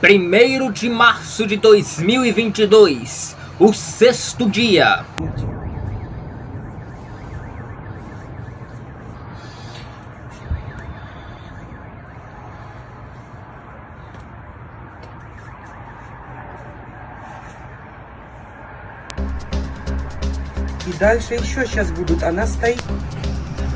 1º de março de 2022, o 6º dia. И дальше еще сейчас будут, она стоит.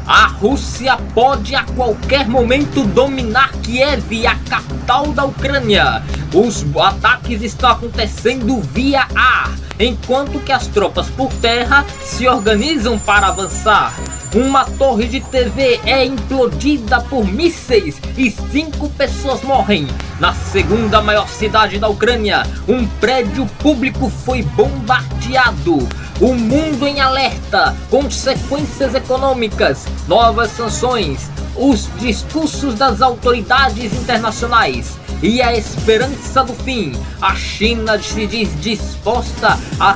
A Rússia pode a qualquer momento dominar Kiev, a capital da Ucrânia. Os ataques estão acontecendo via ar, enquanto que as tropas por terra se organizam para avançar. Uma torre de TV é implodida por mísseis e 5 pessoas morrem. Na segunda maior cidade da Ucrânia, um prédio público foi bombardeado. O mundo em alerta, consequências econômicas, novas sanções, os discursos das autoridades internacionais e a esperança do fim. A China se diz disposta a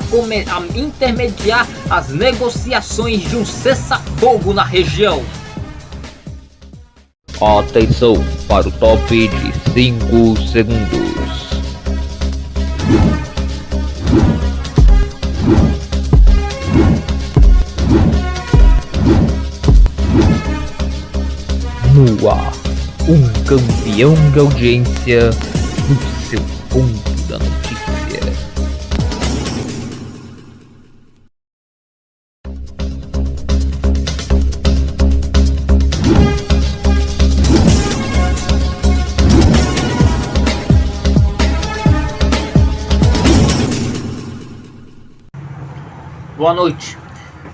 intermediar as negociações de um cessar-fogo na região. Atenção para o top de 5 segundos. No ar, um campeão de audiência no seu ponto da notícia. Boa noite.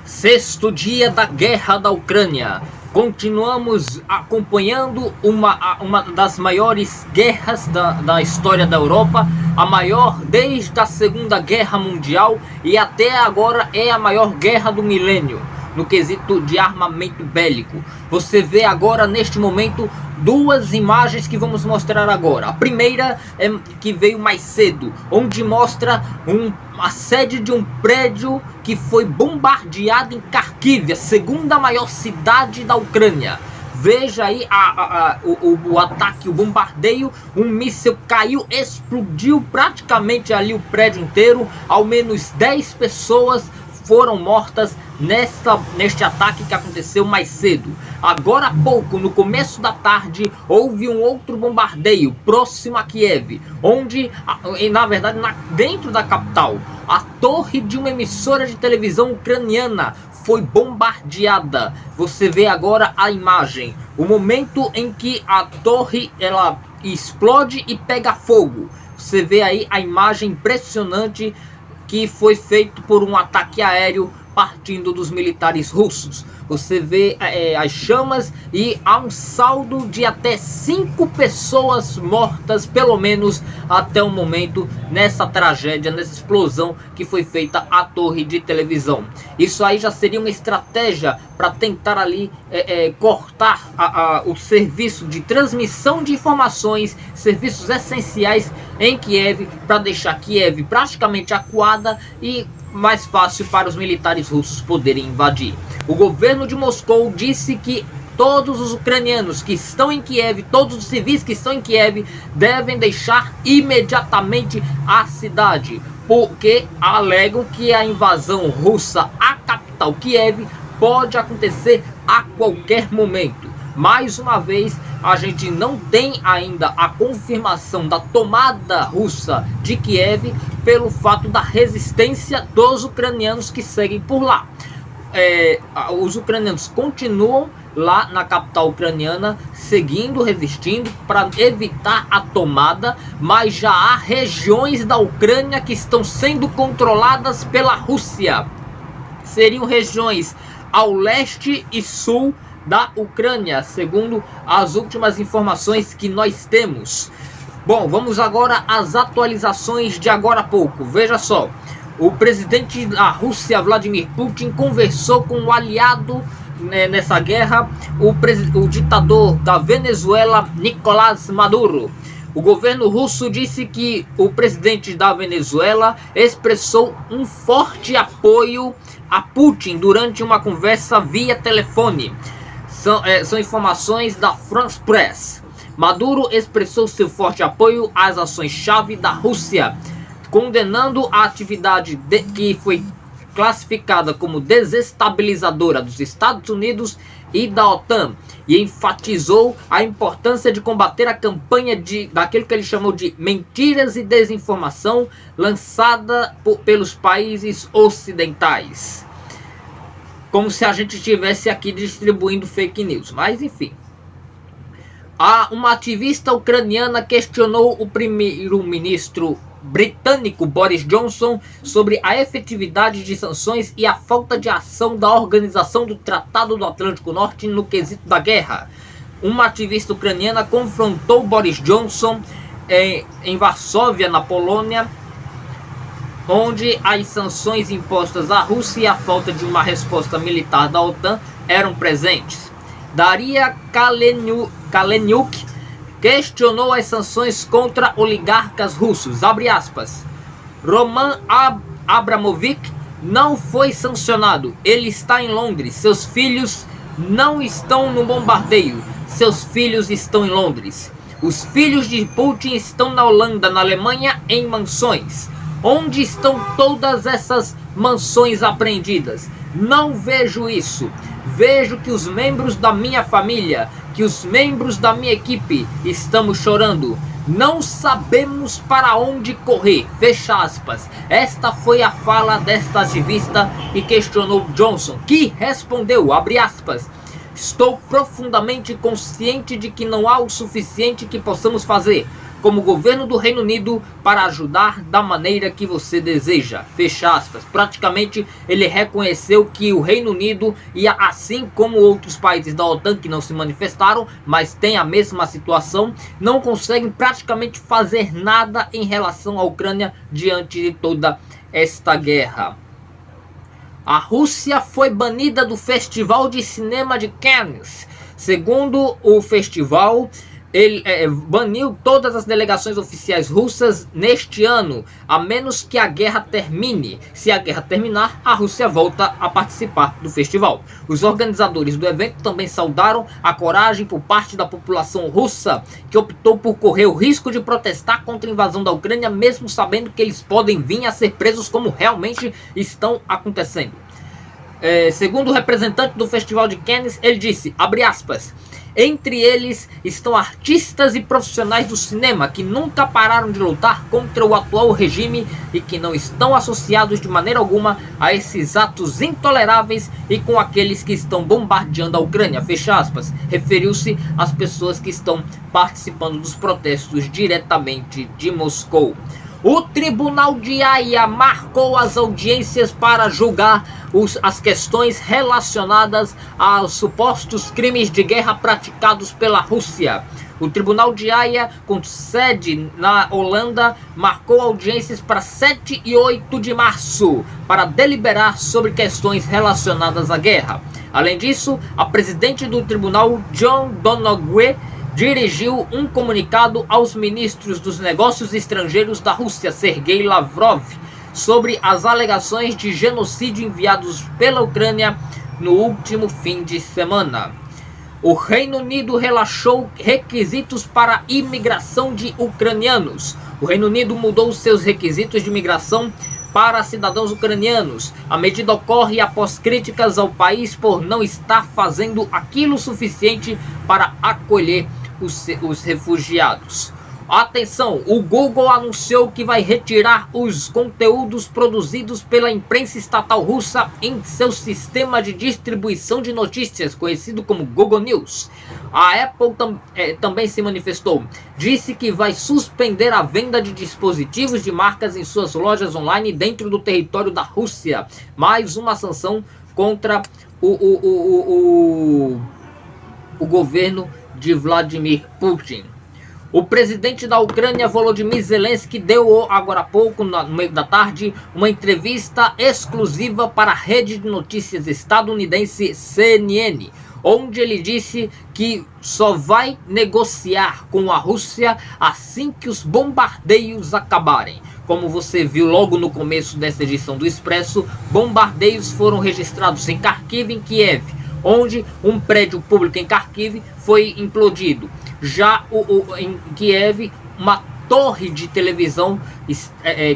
6º dia da guerra da Ucrânia. Continuamos acompanhando uma das maiores guerras da história da Europa, a maior desde a Segunda Guerra Mundial e até agora é a maior guerra do milênio, no quesito de armamento bélico. Você vê agora neste momento duas imagens que vamos mostrar agora. A primeira é que veio mais cedo, onde mostra a sede de um prédio que foi bombardeado em Kharkiv, a segunda maior cidade da Ucrânia. Veja aí o ataque, o bombardeio, um míssil caiu, explodiu praticamente ali o prédio inteiro, ao menos 10 pessoas foram mortas neste ataque que aconteceu mais cedo. Agora há pouco, no começo da tarde, houve um outro bombardeio próximo a Kiev, onde, na verdade, dentro da capital, a torre de uma emissora de televisão ucraniana foi bombardeada. Você vê agora a imagem, o momento em que a torre ela explode e pega fogo. Você vê aí a imagem impressionante que foi feito por um ataque aéreo partindo dos militares russos. Você vê as chamas e há um saldo de até 5 pessoas mortas, pelo menos até o momento, nessa tragédia, nessa explosão que foi feita à torre de televisão. Isso aí já seria uma estratégia para tentar ali cortar o serviço de transmissão de informações, serviços essenciais em Kiev, para deixar Kiev praticamente acuada e mais fácil para os militares russos poderem invadir. O governo de Moscou disse que todos os ucranianos que estão em Kiev, todos os civis que estão em Kiev, devem deixar imediatamente a cidade, porque alegam que a invasão russa à capital Kiev pode acontecer a qualquer momento. Mais uma vez, a gente não tem ainda a confirmação da tomada russa de Kiev pelo fato da resistência dos ucranianos que seguem por lá. Os ucranianos continuam lá na capital ucraniana, seguindo, resistindo para evitar a tomada, mas já há regiões da Ucrânia que estão sendo controladas pela Rússia. Seriam regiões ao leste e sul da Ucrânia, segundo as últimas informações que nós temos. Bom, vamos agora às atualizações de agora há pouco. Veja só, o presidente da Rússia, Vladimir Putin, conversou com um aliado nessa guerra, o ditador da Venezuela, Nicolás Maduro. O governo russo disse que o presidente da Venezuela expressou um forte apoio a Putin durante uma conversa via telefone. São informações da France Press. Maduro expressou seu forte apoio às ações-chave da Rússia, condenando a atividade que foi classificada como desestabilizadora dos Estados Unidos e da OTAN, e enfatizou a importância de combater a campanha daquilo que ele chamou de mentiras e desinformação lançada pelos países ocidentais. Como se a gente estivesse aqui distribuindo fake news, mas enfim. Uma ativista ucraniana questionou o primeiro-ministro britânico Boris Johnson sobre a efetividade de sanções e a falta de ação da Organização do Tratado do Atlântico Norte no quesito da guerra. Uma ativista ucraniana confrontou Boris Johnson em Varsóvia, na Polônia, onde as sanções impostas à Rússia e a falta de uma resposta militar da OTAN eram presentes. Daria Kaleniuk questionou as sanções contra oligarcas russos. Abre aspas. Roman Abramovich não foi sancionado. Ele está em Londres. Seus filhos não estão no bombardeio. Seus filhos estão em Londres. Os filhos de Putin estão na Holanda, na Alemanha, em mansões. Onde estão todas essas mansões apreendidas? Não vejo isso. Vejo que os membros da minha família, que os membros da minha equipe estamos chorando. Não sabemos para onde correr. Fecha aspas. Esta foi a fala desta ativista que questionou Johnson, que respondeu, abre aspas, estou profundamente consciente de que não há o suficiente que possamos fazer como governo do Reino Unido para ajudar da maneira que você deseja. Fecha aspas. Praticamente ele reconheceu que o Reino Unido, e assim como outros países da OTAN que não se manifestaram, mas tem a mesma situação, não conseguem praticamente fazer nada em relação à Ucrânia diante de toda esta guerra. A Rússia foi banida do Festival de Cinema de Cannes. Segundo o festival, ele baniu todas as delegações oficiais russas neste ano, a menos que a guerra termine. Se a guerra terminar, a Rússia volta a participar do festival. Os organizadores do evento também saudaram a coragem por parte da população russa, que optou por correr o risco de protestar contra a invasão da Ucrânia, mesmo sabendo que eles podem vir a ser presos como realmente estão acontecendo. Segundo o representante do Festival de Cannes, ele disse, abre aspas, entre eles estão artistas e profissionais do cinema que nunca pararam de lutar contra o atual regime e que não estão associados de maneira alguma a esses atos intoleráveis e com aqueles que estão bombardeando a Ucrânia, fecha aspas. Referiu-se às pessoas que estão participando dos protestos diretamente de Moscou. O Tribunal de Haia marcou as audiências para julgar as questões relacionadas aos supostos crimes de guerra praticados pela Rússia. O Tribunal de Haia, com sede na Holanda, marcou audiências para 7 e 8 de março para deliberar sobre questões relacionadas à guerra. Além disso, a presidente do tribunal, John Donoghue, dirigiu um comunicado aos ministros dos negócios estrangeiros da Rússia, Sergei Lavrov, sobre as alegações de genocídio enviados pela Ucrânia no último fim de semana. O Reino Unido relaxou requisitos para imigração de ucranianos. O Reino Unido mudou seus requisitos de imigração para cidadãos ucranianos. A medida ocorre após críticas ao país por não estar fazendo aquilo suficiente para acolher os refugiados. Atenção, o Google anunciou que vai retirar os conteúdos produzidos pela imprensa estatal russa em seu sistema de distribuição de notícias, conhecido como Google News. A Apple também se manifestou. Disse que vai suspender a venda de dispositivos de marcas em suas lojas online dentro do território da Rússia. Mais uma sanção contra o governo de Vladimir Putin. O presidente da Ucrânia, Volodymyr Zelensky, deu agora há pouco, no meio da tarde, uma entrevista exclusiva para a rede de notícias estadunidense CNN, onde ele disse que só vai negociar com a Rússia assim que os bombardeios acabarem. Como você viu logo no começo dessa edição do Expresso, bombardeios foram registrados em Kharkiv e em Kiev, onde um prédio público em Kharkiv foi implodido. Já em Kiev, uma torre de televisão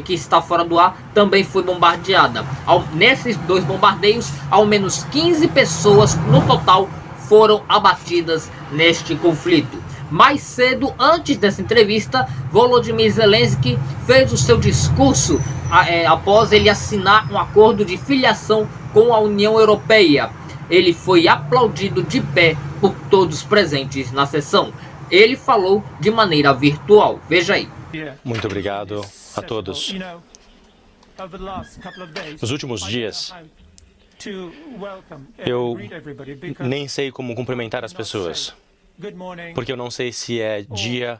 que está fora do ar também foi bombardeada. Nesses 2 bombardeios, ao menos 15 pessoas no total foram abatidas neste conflito. Mais cedo, antes dessa entrevista, Volodymyr Zelensky fez o seu discurso após ele assinar um acordo de filiação com a União Europeia. Ele foi aplaudido de pé por todos presentes na sessão. Ele falou de maneira virtual. Veja aí. Muito obrigado a todos. Nos últimos dias, eu nem sei como cumprimentar as pessoas, porque eu não sei se é dia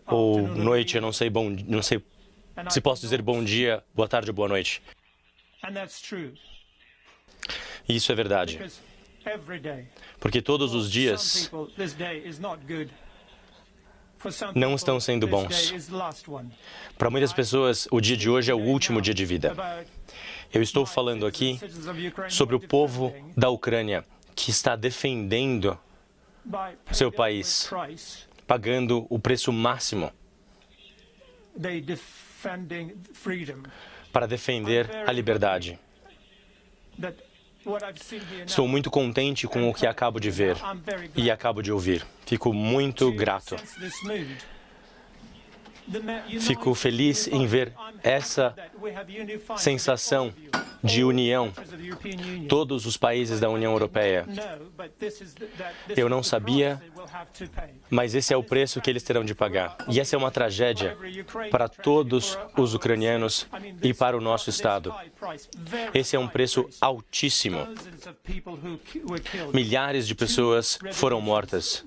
ou noite, eu não sei se posso dizer bom dia, boa tarde ou boa noite. Isso é verdade, porque todos os dias não estão sendo bons. Para muitas pessoas, o dia de hoje é o último dia de vida. Eu estou falando aqui sobre o povo da Ucrânia que está defendendo seu país, pagando o preço máximo para defender a liberdade. Estou muito contente com o que acabo de ver e acabo de ouvir. Fico muito grato. Fico feliz em ver essa sensação de união, todos os países da União Europeia. Eu não sabia, mas esse é o preço que eles terão de pagar. E essa é uma tragédia para todos os ucranianos e para o nosso Estado. Esse é um preço altíssimo. Milhares de pessoas foram mortas.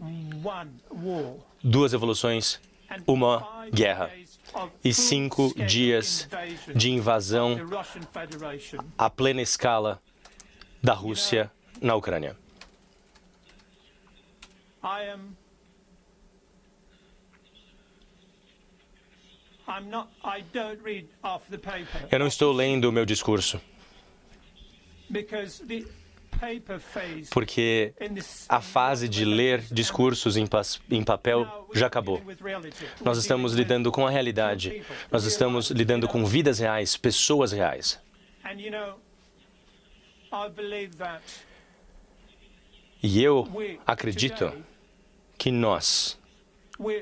2 revoluções, uma guerra e 5 dias de invasão à plena escala da Rússia na Ucrânia. Eu não estou lendo o meu discurso, porque a fase de ler discursos em papel já acabou. Nós estamos lidando com a realidade. Nós estamos lidando com vidas reais, pessoas reais. E eu acredito que nós,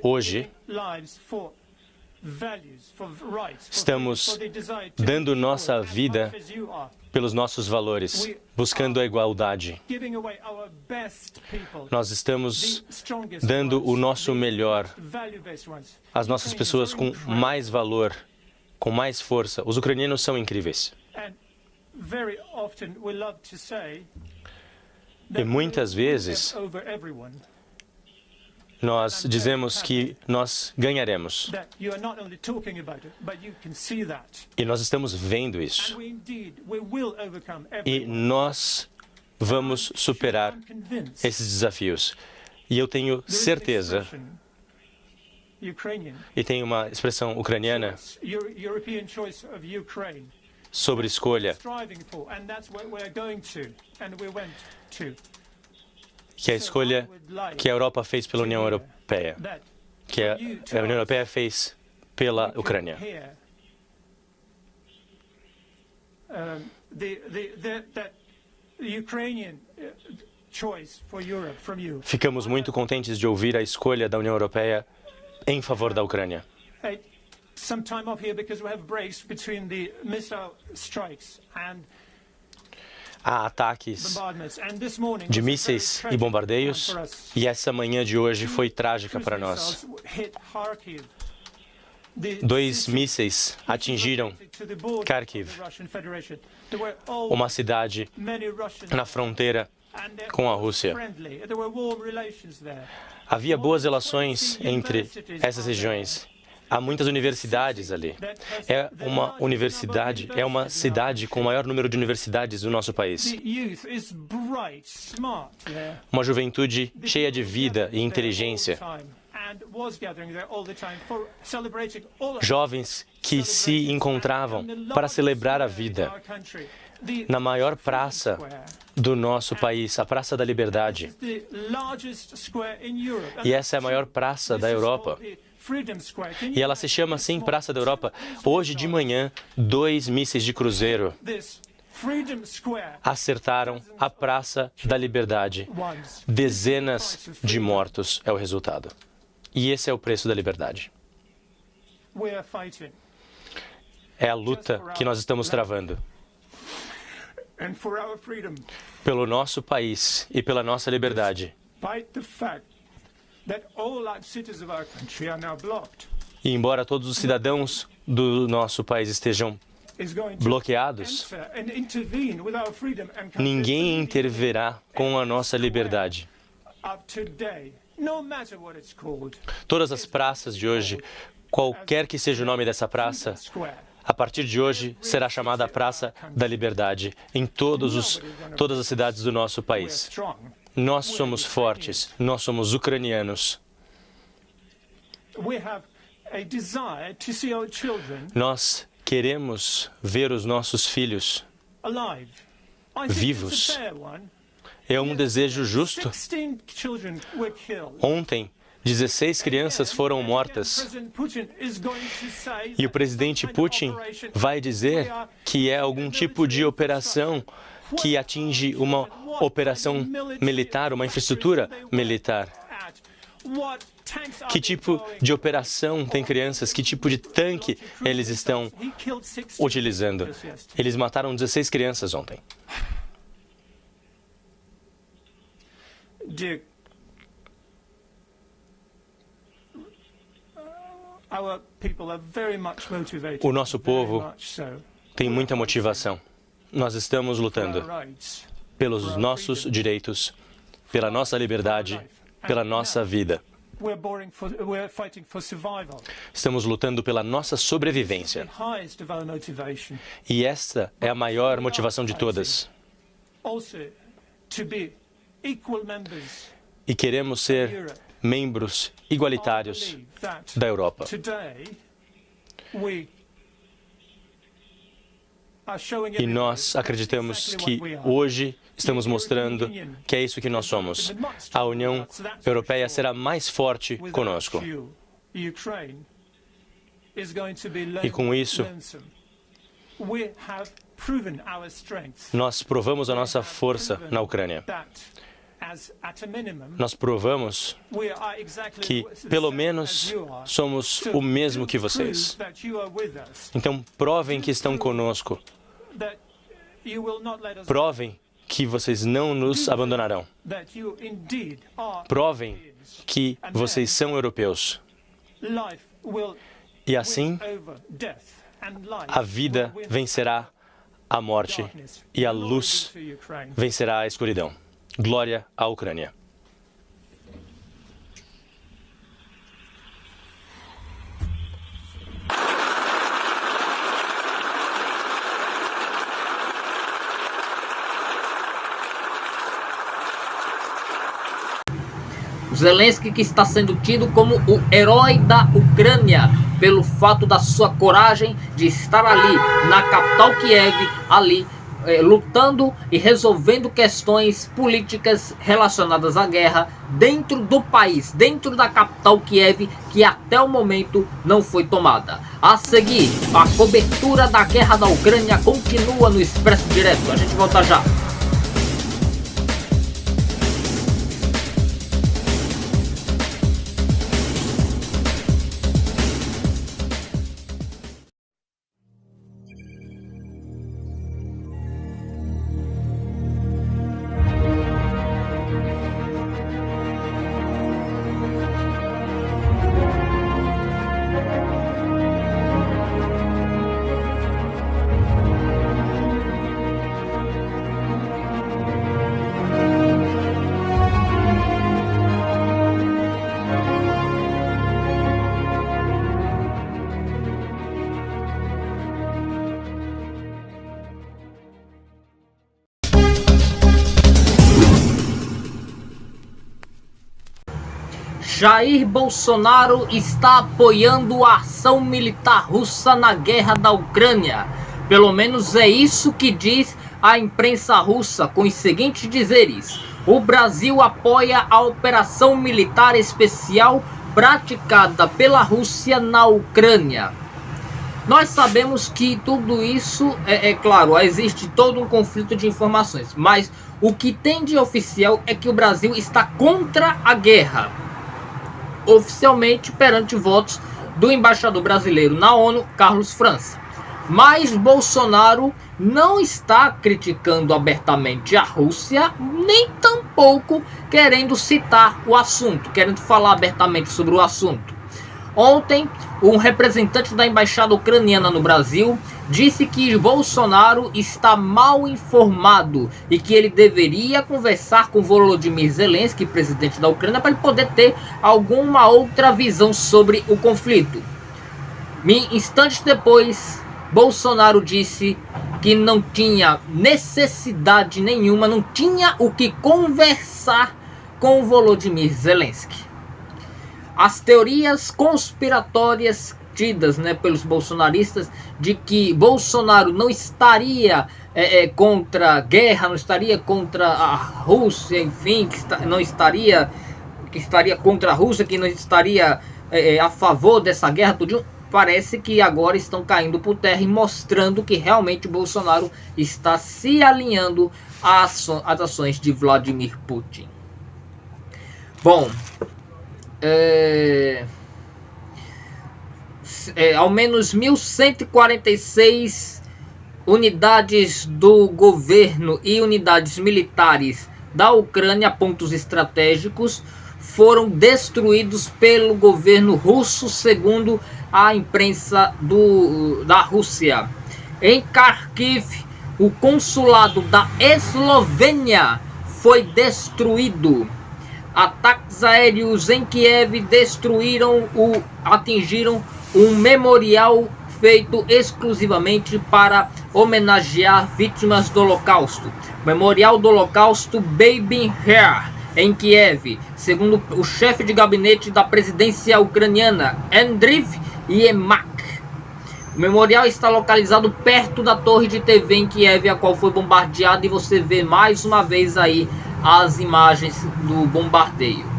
hoje, estamos dando nossa vida pelos nossos valores, buscando a igualdade. Nós estamos dando o nosso melhor às nossas pessoas com mais valor, com mais força. Os ucranianos são incríveis. E muitas vezes nós dizemos que nós ganharemos. E nós estamos vendo isso. E nós vamos superar esses desafios. E eu tenho certeza, e tem uma expressão ucraniana sobre escolha, que é a escolha que a Europa fez pela União Europeia, que a União Europeia fez pela Ucrânia. Ficamos muito contentes de ouvir a escolha da União Europeia em favor da Ucrânia. Há ataques de mísseis e bombardeios, e essa manhã de hoje foi trágica para nós. 2 mísseis atingiram Kharkiv, uma cidade na fronteira com a Rússia. Havia boas relações entre essas regiões. Há muitas universidades ali. É uma cidade com o maior número de universidades do nosso país. Uma juventude cheia de vida e inteligência. Jovens que se encontravam para celebrar a vida na maior praça do nosso país, a Praça da Liberdade. E essa é a maior praça da Europa. E ela se chama assim Praça da Europa. Hoje de manhã, 2 mísseis de cruzeiro acertaram a Praça da Liberdade. Dezenas de mortos é o resultado. E esse é o preço da liberdade. É a luta que nós estamos travando. Pelo nosso país e pela nossa liberdade. E embora todos os cidadãos do nosso país estejam bloqueados, ninguém intervirá com a nossa liberdade. Todas as praças de hoje, qualquer que seja o nome dessa praça, a partir de hoje será chamada a Praça da Liberdade em todas as cidades do nosso país. Nós somos fortes, nós somos ucranianos. Nós queremos ver os nossos filhos vivos. É um desejo justo. Ontem, 16 crianças foram mortas. E o presidente Putin vai dizer que é algum tipo de operação que atinge uma operação militar, uma infraestrutura militar. Que tipo de operação tem crianças? Que tipo de tanque eles estão utilizando? Eles mataram 16 crianças ontem. O nosso povo tem muita motivação. Nós estamos lutando pelos nossos direitos, pela nossa liberdade, pela nossa vida. Estamos lutando pela nossa sobrevivência. E esta é a maior motivação de todas. E queremos ser membros igualitários da Europa. E nós acreditamos que hoje estamos mostrando que é isso que nós somos. A União Europeia será mais forte conosco. E com isso, nós provamos a nossa força na Ucrânia. Nós provamos que, pelo menos, somos o mesmo que vocês. Então, provem que estão conosco. Provem que vocês não nos abandonarão. Provem que vocês são europeus. E assim, a vida vencerá a morte e a luz vencerá a escuridão. Glória à Ucrânia. Zelensky, que está sendo tido como o herói da Ucrânia pelo fato da sua coragem de estar ali na capital Kiev, ali lutando e resolvendo questões políticas relacionadas à guerra dentro do país, dentro da capital Kiev, que até o momento não foi tomada. A seguir, a cobertura da guerra da Ucrânia continua no Expresso Direto. A gente volta já. Jair Bolsonaro está apoiando a ação militar russa na guerra da Ucrânia. Pelo menos é isso que diz a imprensa russa, com os seguintes dizeres: o Brasil apoia a operação militar especial praticada pela Rússia na Ucrânia. Nós sabemos que tudo isso, claro, existe todo um conflito de informações, mas o que tem de oficial é que o Brasil está contra a guerra, oficialmente perante votos do embaixador brasileiro na ONU, Carlos França. Mas Bolsonaro não está criticando abertamente a Rússia, nem tampouco querendo citar o assunto, querendo falar abertamente sobre o assunto. Ontem, um representante da embaixada ucraniana no Brasil disse que Bolsonaro está mal informado e que ele deveria conversar com Volodymyr Zelensky, presidente da Ucrânia, para ele poder ter alguma outra visão sobre o conflito. Instantes depois, Bolsonaro disse que não tinha necessidade nenhuma, não tinha o que conversar com Volodymyr Zelensky. As teorias conspiratórias tidas, pelos bolsonaristas de que Bolsonaro não estaria contra a guerra, não estaria contra a Rússia, enfim, que estaria contra a Rússia, que não estaria a favor dessa guerra, tudo, parece que agora estão caindo por terra e mostrando que realmente Bolsonaro está se alinhando às ações de Vladimir Putin. Bom, ao menos 1.146 unidades do governo e unidades militares da Ucrânia, pontos estratégicos, foram destruídos pelo governo russo, segundo a imprensa da Rússia. Em Kharkiv, o consulado da Eslovênia foi destruído. Ataques aéreos em Kiev atingiram um memorial feito exclusivamente para homenagear vítimas do Holocausto. Memorial do Holocausto Baby Hair, em Kiev, segundo o chefe de gabinete da presidência ucraniana, Andriy Yermak. O memorial está localizado perto da torre de TV em Kiev, a qual foi bombardeada, e você vê mais uma vez aí as imagens do bombardeio.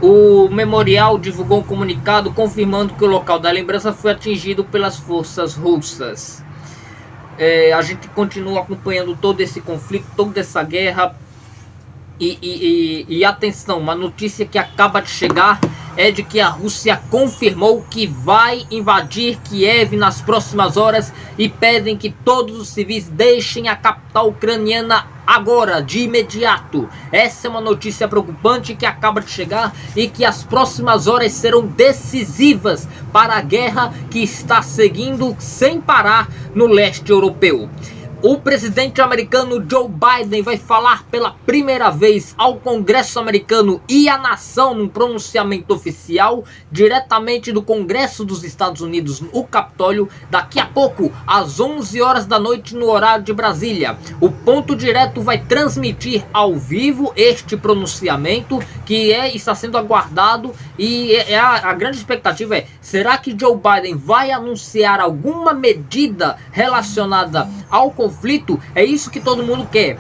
O memorial divulgou um comunicado confirmando que o local da lembrança foi atingido pelas forças russas. A gente continua acompanhando todo esse conflito, toda essa guerra. E atenção, uma notícia que acaba de chegar é de que a Rússia confirmou que vai invadir Kiev nas próximas horas e pedem que todos os civis deixem a capital ucraniana agora, de imediato. Essa é uma notícia preocupante que acaba de chegar e que as próximas horas serão decisivas para a guerra que está seguindo sem parar no leste europeu. O presidente americano Joe Biden vai falar pela primeira vez ao Congresso americano e à nação num pronunciamento oficial diretamente do Congresso dos Estados Unidos, o Capitólio, daqui a pouco, às 11 horas da noite no horário de Brasília. O Ponto Direto vai transmitir ao vivo este pronunciamento que está sendo aguardado, e a grande expectativa é: será que Joe Biden vai anunciar alguma medida relacionada ao conflito? É isso que todo mundo quer.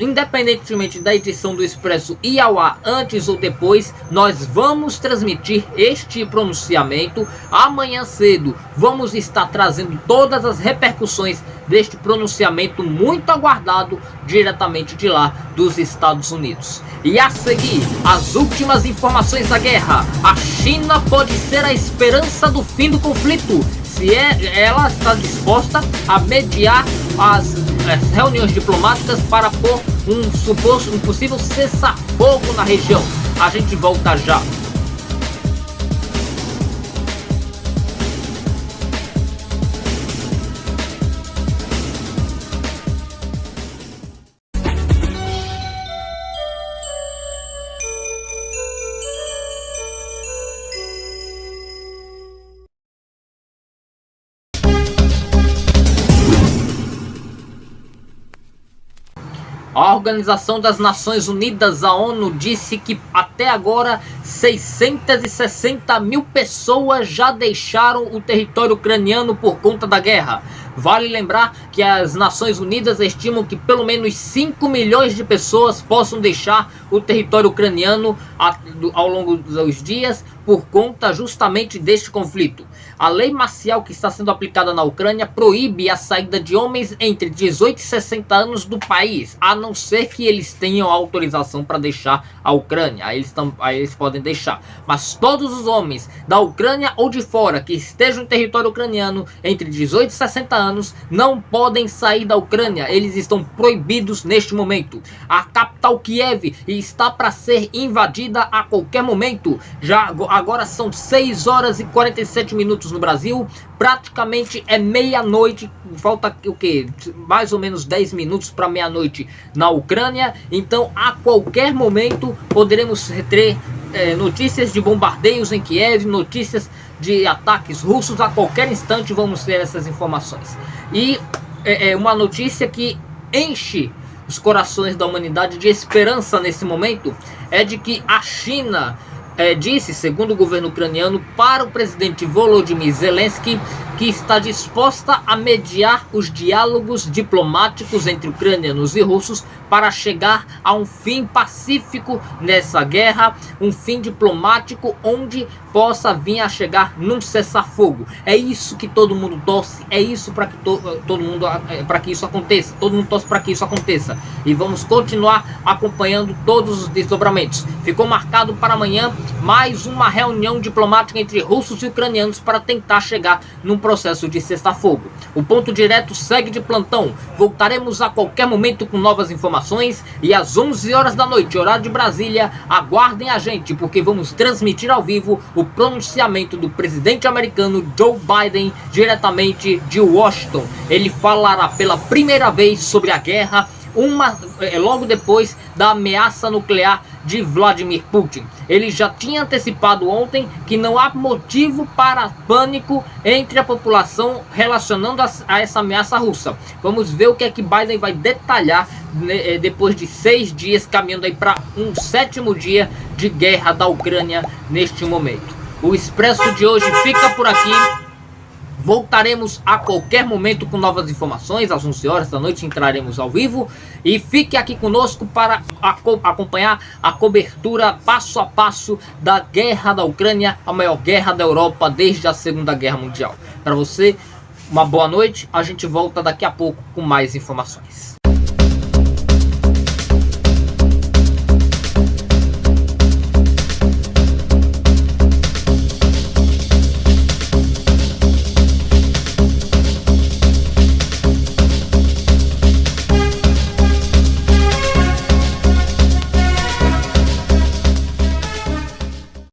Independentemente da edição do Expresso ir ao ar antes ou depois, nós vamos transmitir este pronunciamento amanhã cedo. Vamos estar trazendo todas as repercussões deste pronunciamento muito aguardado diretamente de lá dos Estados Unidos. E a seguir, as últimas informações da guerra. A China pode ser a esperança do fim do conflito, se ela está disposta a mediar as reuniões diplomáticas para pôr um possível cessar-fogo na região. A gente volta já. A Organização das Nações Unidas, a ONU, disse que até agora 660 mil pessoas já deixaram o território ucraniano por conta da guerra. Vale lembrar que as Nações Unidas estimam que pelo menos 5 milhões de pessoas possam deixar o território ucraniano ao longo dos dias por conta justamente deste conflito. A lei marcial que está sendo aplicada na Ucrânia proíbe a saída de homens entre 18 e 60 anos do país, a não ser que eles tenham autorização para deixar a Ucrânia. Aí eles podem deixar. Mas todos os homens da Ucrânia ou de fora que estejam em território ucraniano entre 18 e 60 anos não podem sair da Ucrânia. Eles estão proibidos neste momento. A capital Kiev está para ser invadida a qualquer momento. Agora são 6 horas e 47 minutos no Brasil, praticamente é meia-noite, falta o que? Mais ou menos 10 minutos para meia-noite na Ucrânia. Então a qualquer momento poderemos ter notícias de bombardeios em Kiev, notícias de ataques russos. A qualquer instante vamos ter essas informações. E uma notícia que enche os corações da humanidade de esperança nesse momento é de que a China disse, segundo o governo ucraniano, para o presidente Volodymyr Zelensky que está disposta a mediar os diálogos diplomáticos entre ucranianos e russos para chegar a um fim pacífico nessa guerra, um fim diplomático onde possa vir a chegar num cessar-fogo. É isso que todo mundo torce, é isso para que todo mundo para que isso aconteça. Todo mundo torce para que isso aconteça. E vamos continuar acompanhando todos os desdobramentos. Ficou marcado para amanhã mais uma reunião diplomática entre russos e ucranianos para tentar chegar num processo de cessar-fogo. O Ponto Direto segue de plantão. Voltaremos a qualquer momento com novas informações e às 11 horas da noite, horário de Brasília, aguardem a gente, porque vamos transmitir ao vivo o pronunciamento do presidente americano Joe Biden diretamente de Washington. Ele falará pela primeira vez sobre a guerra, logo depois da ameaça nuclear de Vladimir Putin. Ele já tinha antecipado ontem que não há motivo para pânico entre a população relacionando a essa ameaça russa. Vamos ver o que é que Biden vai detalhar depois de 6 dias, caminhando aí para um 7º dia de guerra da Ucrânia neste momento. O Expresso de hoje fica por aqui. Voltaremos a qualquer momento com novas informações. Às 11 horas da noite entraremos ao vivo. E fique aqui conosco para acompanhar a cobertura passo a passo da guerra da Ucrânia, a maior guerra da Europa desde a Segunda Guerra Mundial. Para você, uma boa noite. A gente volta daqui a pouco com mais informações.